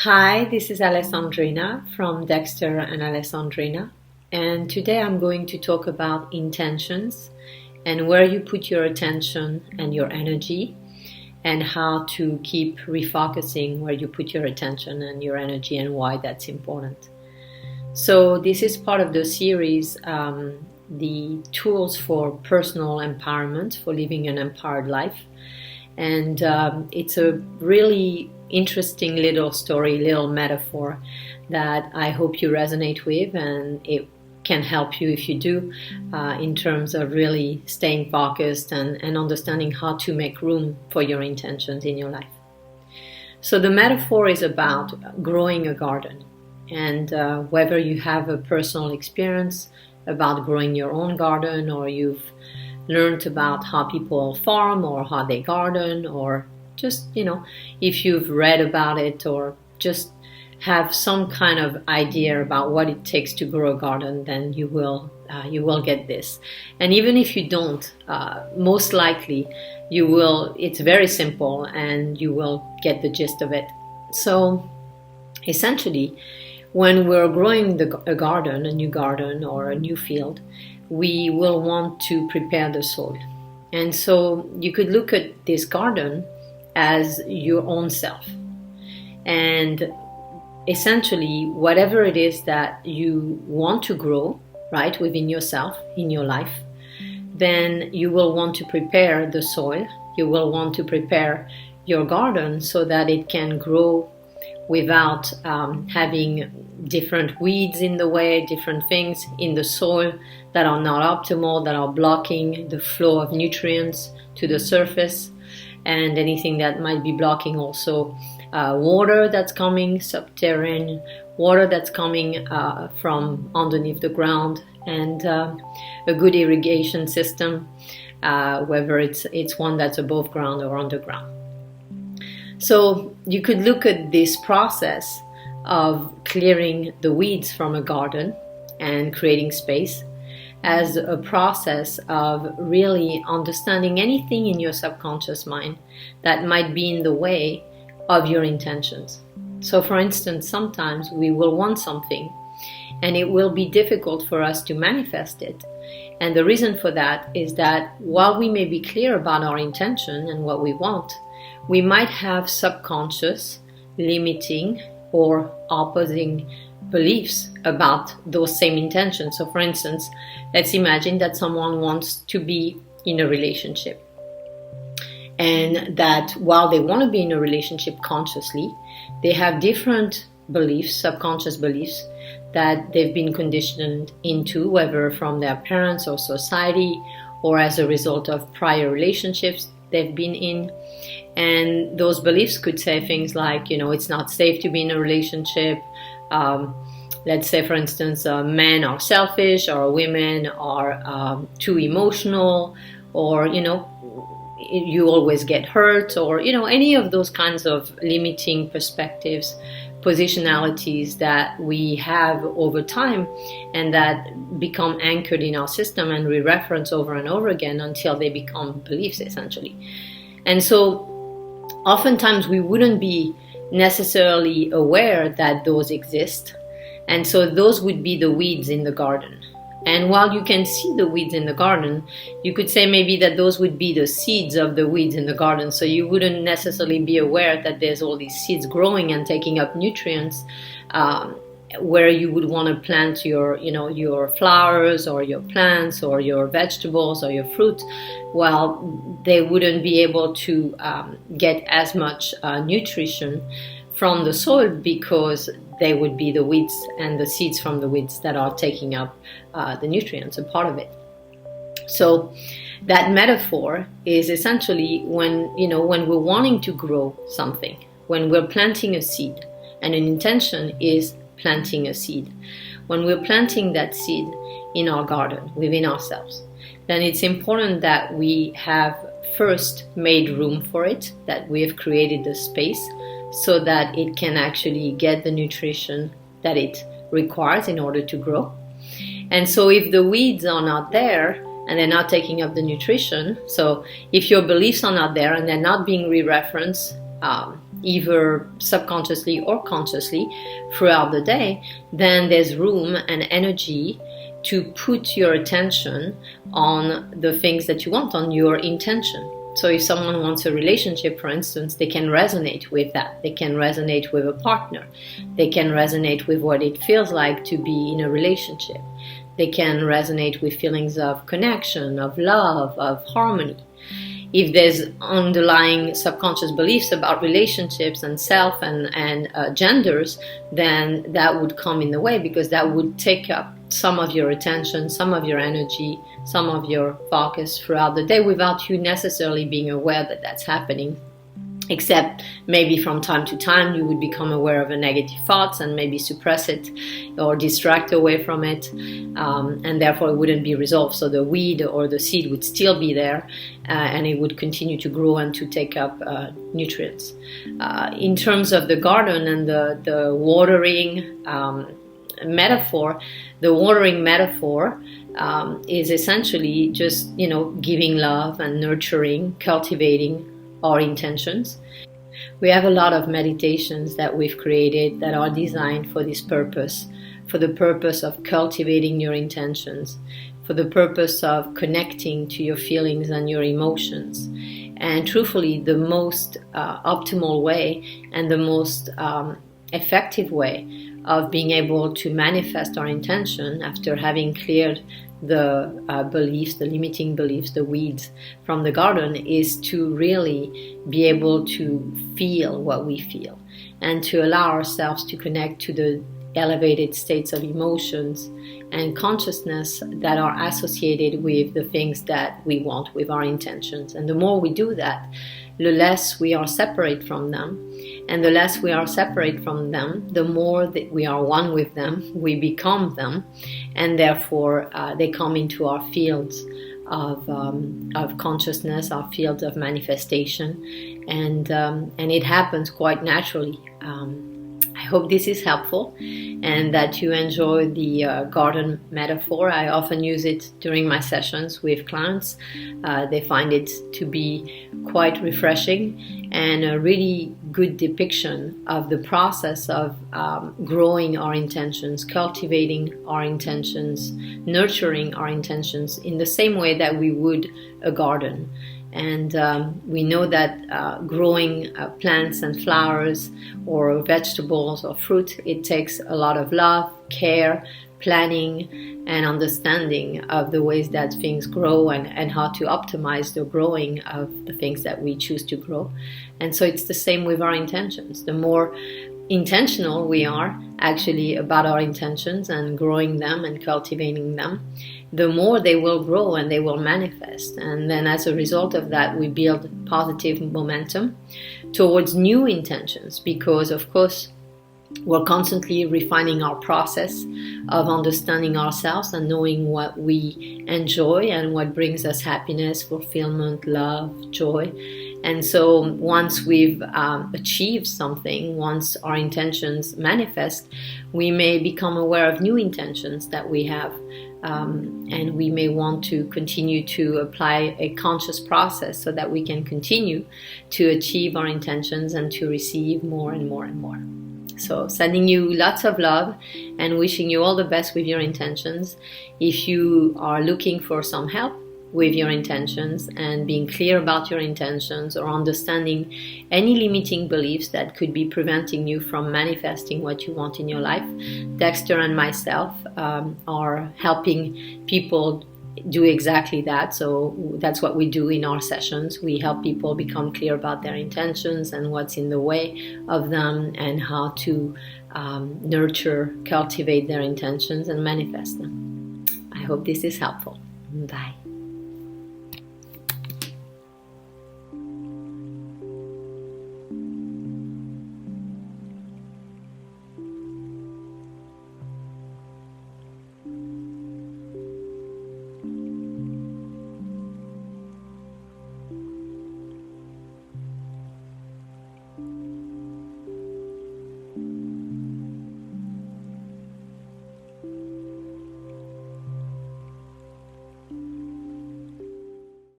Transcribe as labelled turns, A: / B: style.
A: Hi, this is Alessandrina from Dexter and Alessandrina, and today I'm going to talk about intentions and where you put your attention and your energy, and how to keep refocusing where you put your attention and your energy and why that's important. So this is part of the series, the tools for personal empowerment, for living an empowered life. And it's a really interesting little story, little metaphor that I hope you resonate with, and it can help you if you do, in terms of really staying focused and understanding how to make room for your intentions in your life. So the metaphor is about growing a garden, and whether you have a personal experience about growing your own garden, or you've learned about how people farm or how they garden, or just, if you've read about it or just have some kind of idea about what it takes to grow a garden, then you will get this. And even if you don't, most likely you will. It's very simple and you will get the gist of it. So essentially, when we're growing a garden, a new garden or a new field, we will want to prepare the soil. And so you could look at this garden as your own self. And essentially, whatever it is that you want to grow, right, within yourself, in your life, then you will want to prepare the soil. You will want to prepare your garden so that it can grow without having different weeds in the way, different things in the soil that are not optimal, that are blocking the flow of nutrients to the surface, and anything that might be blocking also water that's coming, subterranean water that's coming from underneath the ground, and a good irrigation system, whether it's one that's above ground or underground. So you could look at this process of clearing the weeds from a garden and creating space as a process of really understanding anything in your subconscious mind that might be in the way of your intentions. So for instance, sometimes we will want something and it will be difficult for us to manifest it. And the reason for that is that while we may be clear about our intention and what we want, we might have subconscious, limiting, or opposing beliefs about those same intentions. So for instance, let's imagine that someone wants to be in a relationship, and that while they want to be in a relationship consciously, they have different beliefs, subconscious beliefs, that they've been conditioned into, whether from their parents or society, or as a result of prior relationships they've been in. And those beliefs could say things like, it's not safe to be in a relationship. Let's say, for instance, men are selfish, or women are too emotional, or, you always get hurt, or, any of those kinds of limiting perspectives, positionalities that we have over time and that become anchored in our system, and we reference over and over again until they become beliefs, essentially. And so oftentimes we wouldn't be necessarily aware that those exist. And so those would be the weeds in the garden. And while you can see the weeds in the garden, you could say maybe that those would be the seeds of the weeds in the garden. So you wouldn't necessarily be aware that there's all these seeds growing and taking up nutrients, where you would want to plant your flowers or your plants or your vegetables or your fruit. Well, they wouldn't be able to get as much nutrition from the soil, because they would be the weeds and the seeds from the weeds that are taking up the nutrients, a part of it. So that metaphor is essentially when we're wanting to grow something, when we're planting a seed, and an intention is planting a seed. When we're planting that seed in our garden, within ourselves, then it's important that we have first made room for it, that we have created the space so that it can actually get the nutrition that it requires in order to grow. And so if the weeds are not there and they're not taking up the nutrition, so if your beliefs are not there and they're not being re-referenced either subconsciously or consciously throughout the day, then there's room and energy to put your attention on the things that you want, on your intention. So if someone wants a relationship, for instance, they can resonate with that. They can resonate with a partner. They can resonate with what it feels like to be in a relationship. They can resonate with feelings of connection, of love, of harmony. If there's underlying subconscious beliefs about relationships and self and genders, then that would come in the way, because that would take up some of your attention, some of your energy, some of your focus throughout the day without you necessarily being aware that that's happening. Except maybe from time to time you would become aware of a negative thoughts and maybe suppress it or distract away from it, and therefore it wouldn't be resolved. So the weed or the seed would still be there, and it would continue to grow and to take up nutrients. In terms of the garden and the watering metaphor, the watering metaphor is essentially just, giving love and nurturing, cultivating our intentions. We have a lot of meditations that we've created that are designed for this purpose, for the purpose of cultivating your intentions, for the purpose of connecting to your feelings and your emotions. And truthfully, the most optimal way and the most effective way of being able to manifest our intention after having cleared the beliefs, the limiting beliefs, the weeds from the garden, is to really be able to feel what we feel and to allow ourselves to connect to the elevated states of emotions and consciousness that are associated with the things that we want, with our intentions. And the more we do that, the less we are separate from them. And the less we are separate from them, the more that we are one with them, we become them, and therefore they come into our fields of consciousness, our fields of manifestation, and it happens quite naturally. I hope this is helpful and that you enjoy the garden metaphor. I often use it during my sessions with clients. They find it to be quite refreshing and a really good depiction of the process of growing our intentions, cultivating our intentions, nurturing our intentions in the same way that we would a garden. And we know that growing plants and flowers or vegetables or fruit, it takes a lot of love, care, planning, and understanding of the ways that things grow and how to optimize the growing of the things that we choose to grow. And so it's the same with our intentions. The more intentional we are actually about our intentions and growing them and cultivating them, the more they will grow and they will manifest. And then as a result of that, we build positive momentum towards new intentions, because of course we're constantly refining our process of understanding ourselves and knowing what we enjoy and what brings us happiness, fulfillment, love, joy. And so once we've achieved something, once our intentions manifest, we may become aware of new intentions that we have. And we may want to continue to apply a conscious process so that we can continue to achieve our intentions and to receive more and more and more. So sending you lots of love and wishing you all the best with your intentions. If you are looking for some help with your intentions and being clear about your intentions, or understanding any limiting beliefs that could be preventing you from manifesting what you want in your life, Dexter and myself are helping people do exactly that. So that's what we do in our sessions. We help people become clear about their intentions and what's in the way of them, and how to nurture, cultivate their intentions and manifest them. I hope this is helpful. Bye.